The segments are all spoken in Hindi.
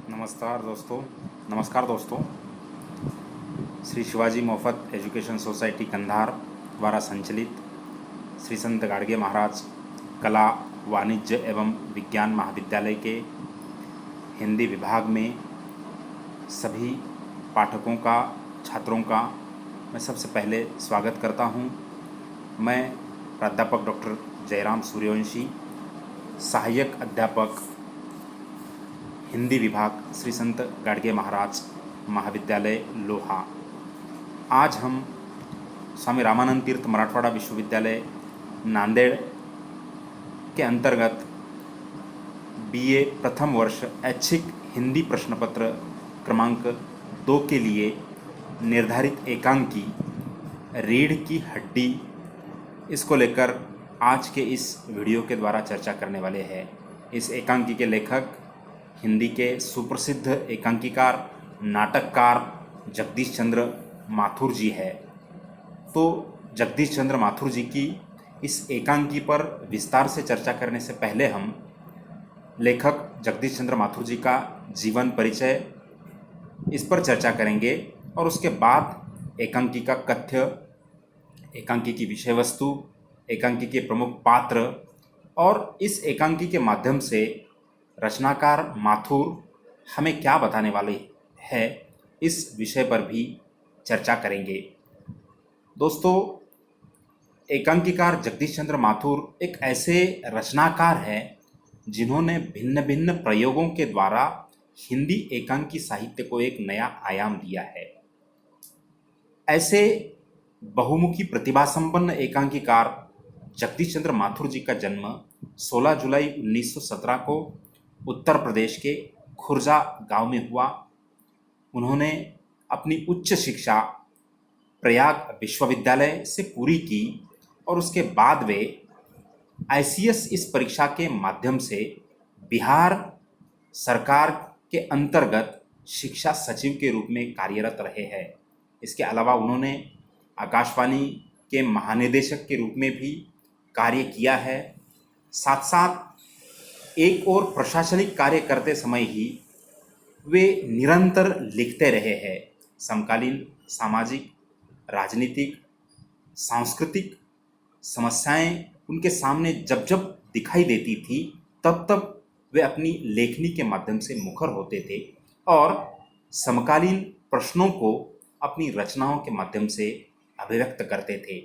नमस्कार दोस्तों। श्री शिवाजी मोफत एजुकेशन सोसाइटी कंधार द्वारा संचालित श्री संत गाडगे महाराज कला वाणिज्य एवं विज्ञान महाविद्यालय के हिंदी विभाग में सभी पाठकों का, छात्रों का मैं सबसे पहले स्वागत करता हूं। मैं प्राध्यापक डॉक्टर जयराम सूर्यवंशी, सहायक अध्यापक हिंदी विभाग श्री संत गाडगे महाराज महाविद्यालय लोहा। आज हम स्वामी रामानंद तीर्थ मराठवाड़ा विश्वविद्यालय नांदेड़ के अंतर्गत बीए प्रथम वर्ष ऐच्छिक हिंदी प्रश्नपत्र क्रमांक 2 के लिए निर्धारित एकांकी रीढ़ की हड्डी, इसको लेकर आज के इस वीडियो के द्वारा चर्चा करने वाले हैं। इस एकांकी के लेखक हिंदी के सुप्रसिद्ध एकांकीकार, नाटककार जगदीश चंद्र माथुर जी है। तो जगदीश चंद्र माथुर जी की इस एकांकी पर विस्तार से चर्चा करने से पहले हम लेखक जगदीश चंद्र माथुर जी का जीवन परिचय इस पर चर्चा करेंगे और उसके बाद एकांकी का कथ्य, एकांकी की विषय वस्तु, एकांकी के प्रमुख पात्र और इस एकांकी के माध्यम से रचनाकार माथुर हमें क्या बताने वाले हैं, इस विषय पर भी चर्चा करेंगे। दोस्तों, एकांकीकार जगदीश चंद्र माथुर एक ऐसे रचनाकार हैं जिन्होंने भिन्न भिन्न प्रयोगों के द्वारा हिंदी एकांकी साहित्य को एक नया आयाम दिया है। ऐसे बहुमुखी प्रतिभा संपन्न एकांकीकार जगदीश चंद्र माथुर जी का जन्म 16 जुलाई 1917 को उत्तर प्रदेश के खुर्जा गांव में हुआ। उन्होंने अपनी उच्च शिक्षा प्रयाग विश्वविद्यालय से पूरी की और उसके बाद वे आईसीएस इस परीक्षा के माध्यम से बिहार सरकार के अंतर्गत शिक्षा सचिव के रूप में कार्यरत रहे हैं। इसके अलावा उन्होंने आकाशवाणी के महानिदेशक के रूप में भी कार्य किया है। साथ साथ एक और प्रशासनिक कार्य करते समय ही वे निरंतर लिखते रहे हैं। समकालीन सामाजिक, राजनीतिक, सांस्कृतिक समस्याएं उनके सामने जब जब दिखाई देती थी तब तब वे अपनी लेखनी के माध्यम से मुखर होते थे और समकालीन प्रश्नों को अपनी रचनाओं के माध्यम से अभिव्यक्त करते थे,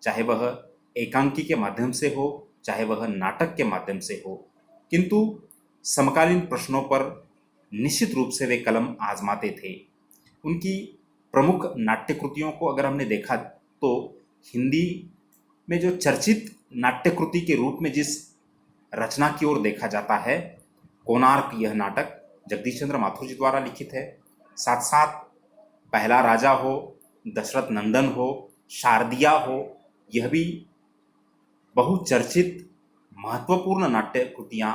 चाहे वह एकांकी के माध्यम से हो, चाहे वह नाटक के माध्यम से हो। किंतु समकालीन प्रश्नों पर निश्चित रूप से वे कलम आजमाते थे। उनकी प्रमुख नाट्य कृतियों को अगर हमने देखा तो हिंदी में जो चर्चित नाट्य कृति के रूप में जिस रचना की ओर देखा जाता है, कोणार्क, यह नाटक जगदीश चंद्र माथुर जी द्वारा लिखित है। साथ साथ पहला राजा हो, दशरथ नंदन हो, शारदिया हो, यह भी बहुचर्चित महत्वपूर्ण नाट्य कृतियाँ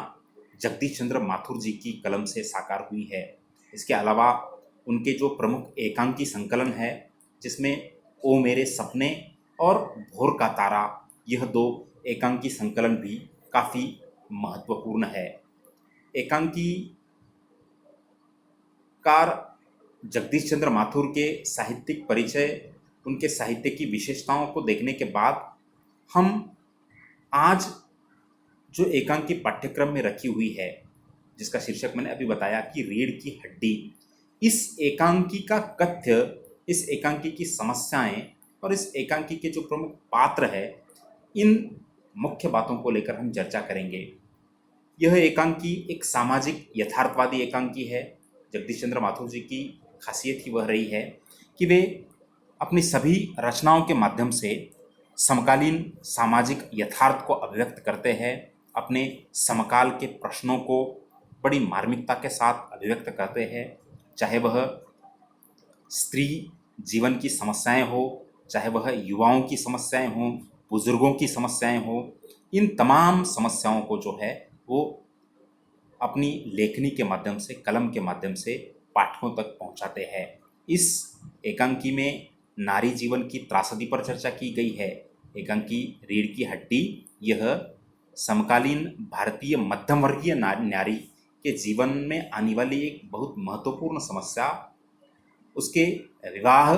जगदीश चंद्र माथुर जी की कलम से साकार हुई है। इसके अलावा उनके जो प्रमुख एकांकी संकलन है, जिसमें ओ मेरे सपने और भोर का तारा, यह 2 एकांकी संकलन भी काफ़ी महत्वपूर्ण है। एकांकी कार जगदीश चंद्र माथुर के साहित्यिक परिचय, उनके साहित्य की विशेषताओं को देखने के बाद हम आज जो एकांकी पाठ्यक्रम में रखी हुई है, जिसका शीर्षक मैंने अभी बताया कि रीढ़ की हड्डी, इस एकांकी का कथ्य, इस एकांकी की समस्याएं और इस एकांकी के जो प्रमुख पात्र है, इन मुख्य बातों को लेकर हम चर्चा करेंगे। यह एकांकी एक सामाजिक यथार्थवादी एकांकी है। जगदीश चंद्र माथुर जी की खासियत ही वह रही है कि वे अपनी सभी रचनाओं के माध्यम से समकालीन सामाजिक यथार्थ को अभिव्यक्त करते हैं। अपने समकाल के प्रश्नों को बड़ी मार्मिकता के साथ अभिव्यक्त करते हैं, चाहे वह स्त्री जीवन की समस्याएं हो, चाहे वह युवाओं की समस्याएं हों, बुजुर्गों की समस्याएं हों। इन तमाम समस्याओं को जो है वो अपनी लेखनी के माध्यम से, कलम के माध्यम से पाठकों तक पहुंचाते हैं। इस एकांकी में नारी जीवन की त्रासदी पर चर्चा की गई है। एकांकी रीढ़ की हड्डी, यह समकालीन भारतीय मध्यम वर्गीय नारी के जीवन में आने वाली एक बहुत महत्वपूर्ण समस्या उसके विवाह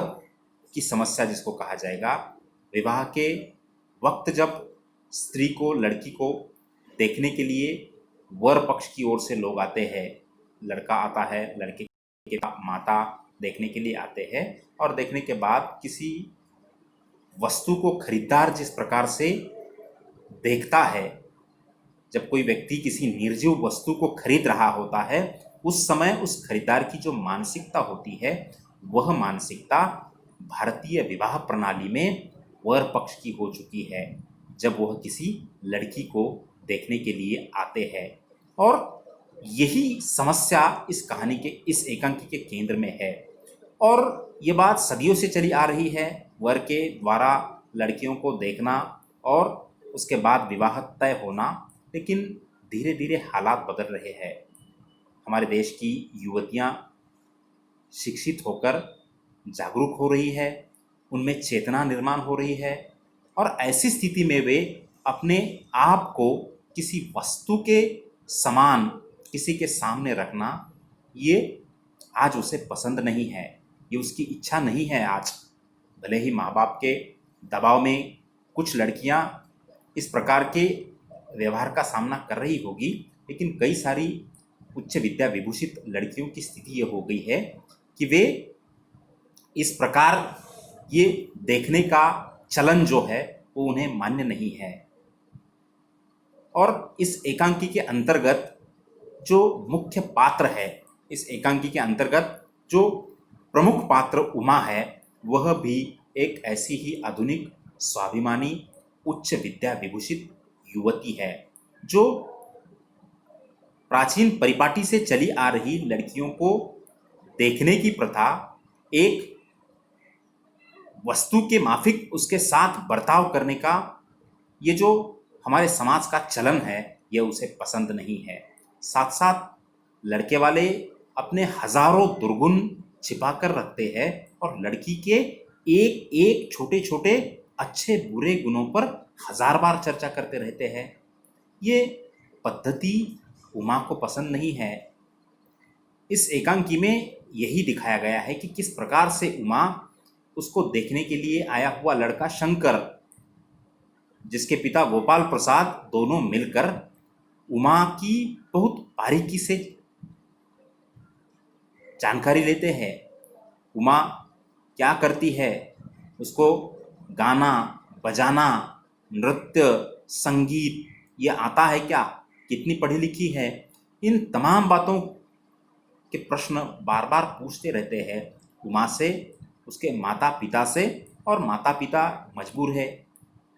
की समस्या जिसको कहा जाएगा। विवाह के वक्त जब स्त्री को, लड़की को देखने के लिए वर पक्ष की ओर से लोग आते हैं, लड़का आता है, लड़के के माता देखने के लिए आते हैं, और देखने के बाद किसी वस्तु को खरीदार जिस प्रकार से देखता है, जब कोई व्यक्ति किसी निर्जीव वस्तु को खरीद रहा होता है, उस समय उस खरीदार की जो मानसिकता होती है, वह मानसिकता भारतीय विवाह प्रणाली में वर पक्ष की हो चुकी है, जब वह किसी लड़की को देखने के लिए आते हैं। और यही समस्या इस कहानी के, इस एकांकी के केंद्र में है। और ये बात सदियों से चली आ रही है, वर के द्वारा लड़कियों को देखना और उसके बाद विवाह तय होना। लेकिन धीरे धीरे हालात बदल रहे हैं। हमारे देश की युवतियां शिक्षित होकर जागरूक हो रही है, उनमें चेतना निर्माण हो रही है, और ऐसी स्थिति में वे अपने आप को किसी वस्तु के समान किसी के सामने रखना, ये आज उसे पसंद नहीं है, ये उसकी इच्छा नहीं है आज। भले ही माँ बाप के दबाव में कुछ लड़कियां इस प्रकार के व्यवहार का सामना कर रही होगी, लेकिन कई सारी उच्च विद्या विभूषित लड़कियों की स्थिति ये हो गई है कि वे इस प्रकार ये देखने का चलन जो है वो उन्हें मान्य नहीं है। और इस एकांकी के अंतर्गत जो मुख्य पात्र है, इस एकांकी के अंतर्गत जो प्रमुख पात्र उमा है, वह भी एक ऐसी ही आधुनिक, स्वाभिमानी, उच्च विद्या विभूषित युवती है, जो प्राचीन परिपाटी से चली आ रही लड़कियों को देखने की प्रथा, एक वस्तु के माफिक उसके साथ बर्ताव करने का ये जो हमारे समाज का चलन है, यह उसे पसंद नहीं है। साथ साथ लड़के वाले अपने हजारों दुर्गुण छिपा कर रखते हैं और लड़की के एक एक छोटे छोटे अच्छे बुरे गुणों पर हजार बार चर्चा करते रहते हैं। ये पद्धति उमा को पसंद नहीं है। इस एकांकी में यही दिखाया गया है कि किस प्रकार से उमा उसको देखने के लिए आया हुआ लड़का शंकर, जिसके पिता गोपाल प्रसाद, दोनों मिलकर उमा की बहुत बारीकी से जानकारी लेते हैं। उमा क्या करती है, उसको गाना बजाना, नृत्य, संगीत ये आता है क्या, कितनी पढ़ी लिखी है, इन तमाम बातों के प्रश्न बार बार पूछते रहते हैं उमा से, उसके माता पिता से। और माता पिता मजबूर है,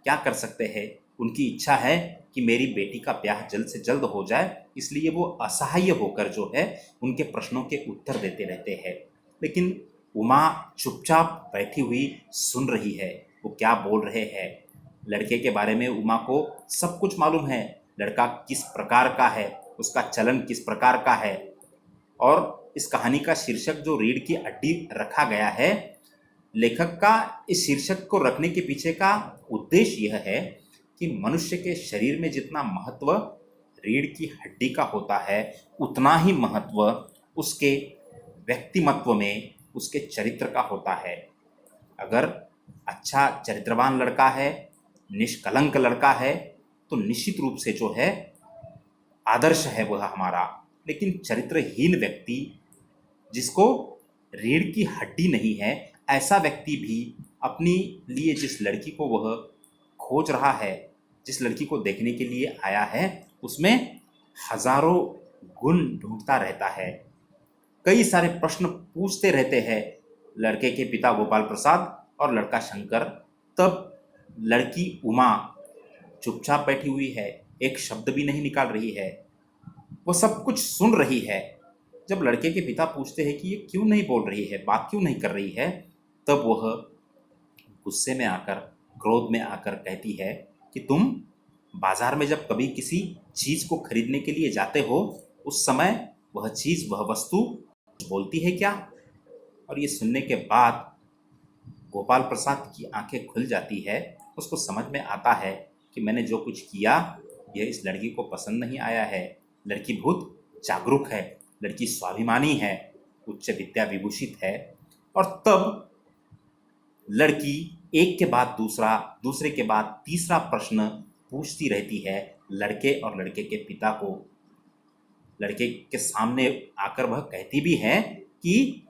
क्या कर सकते हैं, उनकी इच्छा है कि मेरी बेटी का ब्याह जल्द से जल्द हो जाए, इसलिए वो असहाय होकर जो है उनके प्रश्नों के उत्तर देते रहते हैं। लेकिन उमा चुपचाप बैठी हुई सुन रही है, वो क्या बोल रहे हैं। लड़के के बारे में उमा को सब कुछ मालूम है, लड़का किस प्रकार का है, उसका चलन किस प्रकार का है। और इस कहानी का शीर्षक जो रीढ़ की हड्डी रखा गया है, लेखक का इस शीर्षक को रखने के पीछे का उद्देश्य यह है कि मनुष्य के शरीर में जितना महत्व रीढ़ की हड्डी का होता है, उतना ही महत्व उसके व्यक्तिमत्व में, उसके चरित्र का होता है। अगर अच्छा चरित्रवान लड़का है, निष्कलंक लड़का है, तो निश्चित रूप से जो है आदर्श है वह हमारा। लेकिन चरित्रहीन व्यक्ति, जिसको रीढ़ की हड्डी नहीं है, ऐसा व्यक्ति भी अपनी लिए जिस लड़की को वह खोज रहा है, जिस लड़की को देखने के लिए आया है, उसमें हजारों गुण ढूंढता रहता है, कई सारे प्रश्न पूछते रहते हैं लड़के के पिता गोपाल प्रसाद और लड़का शंकर। तब लड़की उमा चुपचाप बैठी हुई है, एक शब्द भी नहीं निकाल रही है, वो सब कुछ सुन रही है। जब लड़के के पिता पूछते हैं कि ये क्यों नहीं बोल रही है, बात क्यों नहीं कर रही है, तब वह गुस्से में आकर, क्रोध में आकर कहती है कि तुम बाजार में जब कभी किसी चीज को खरीदने के लिए जाते हो, उस समय वह चीज, वह वस्तु बोलती है क्या। और ये सुनने के बाद गोपाल प्रसाद की आंखें खुल जाती है, उसको समझ में आता है कि मैंने जो कुछ किया यह इस लड़की को पसंद नहीं आया है। लड़की बहुत जागरूक है, लड़की स्वाभिमानी है, उच्च विद्या विभूषित है, और तब लड़की एक के बाद दूसरा, दूसरे के बाद तीसरा प्रश्न पूछती रहती है लड़के और लड़के के पिता को। लड़के के सामने आकर वह कहती भी है कि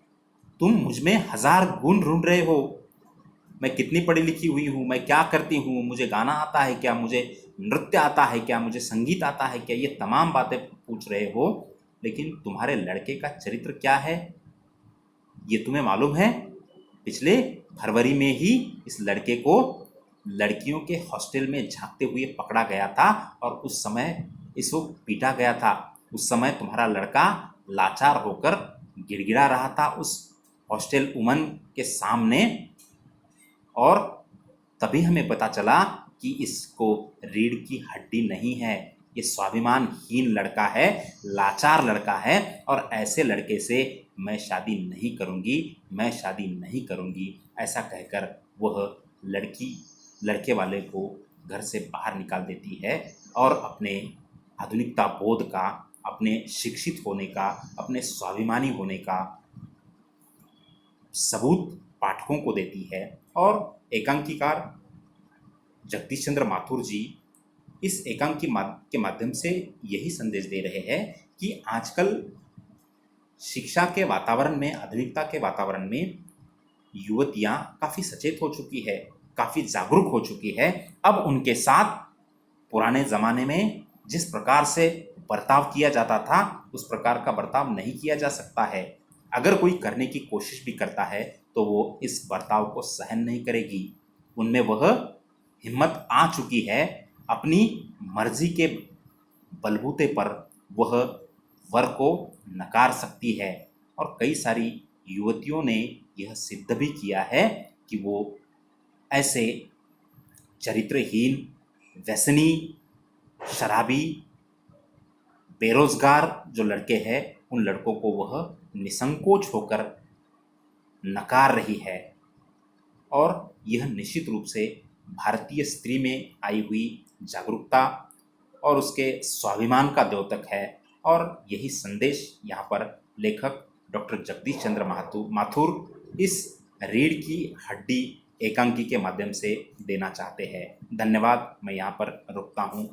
तुम मुझ में 1000 गुण ढूंढ रहे हो, मैं कितनी पढ़ी लिखी हुई हूँ, मैं क्या करती हूँ, मुझे गाना आता है क्या, मुझे नृत्य आता है क्या, मुझे संगीत आता है क्या, ये तमाम बातें पूछ रहे हो, लेकिन तुम्हारे लड़के का चरित्र क्या है ये तुम्हें मालूम है? पिछले फरवरी में ही इस लड़के को लड़कियों के हॉस्टल में झांकते हुए पकड़ा गया था और उस समय इसको पीटा गया था। उस समय तुम्हारा लड़का लाचार होकर गिड़गिड़ा रहा था उस हॉस्टल वुमन के सामने, और तभी हमें पता चला कि इसको रीढ़ की हड्डी नहीं है, ये स्वाभिमानहीन लड़का है, लाचार लड़का है, और ऐसे लड़के से मैं शादी नहीं करूँगी, मैं शादी नहीं करूँगी, ऐसा कहकर वह लड़की लड़के वाले को घर से बाहर निकाल देती है और अपने आधुनिकता बोध का, अपने शिक्षित होने का, अपने स्वाभिमानी होने का सबूत पाठकों को देती है। और एकांकीकार जगदीश चंद्र माथुर जी इस एकांकी के माध्यम से यही संदेश दे रहे हैं कि आजकल शिक्षा के वातावरण में, आधुनिकता के वातावरण में युवतियां काफ़ी सचेत हो चुकी है, काफ़ी जागरूक हो चुकी है। अब उनके साथ पुराने ज़माने में जिस प्रकार से बर्ताव किया जाता था उस प्रकार का बर्ताव नहीं किया जा सकता है। अगर कोई करने की कोशिश भी करता है तो वो इस बर्ताव को सहन नहीं करेगी। उनमें वह हिम्मत आ चुकी है, अपनी मर्जी के बलबूते पर वह वर को नकार सकती है। और कई सारी युवतियों ने यह सिद्ध भी किया है कि वो ऐसे चरित्रहीन, व्यसनी, शराबी, बेरोजगार जो लड़के हैं उन लड़कों को वह निसंकोच होकर नकार रही है। और यह निश्चित रूप से भारतीय स्त्री में आई हुई जागरूकता और उसके स्वाभिमान का द्योतक है। और यही संदेश यहाँ पर लेखक डॉक्टर जगदीश चंद्र माथुर इस रीढ़ की हड्डी एकांकी के माध्यम से देना चाहते हैं। धन्यवाद, मैं यहाँ पर रुकता हूँ।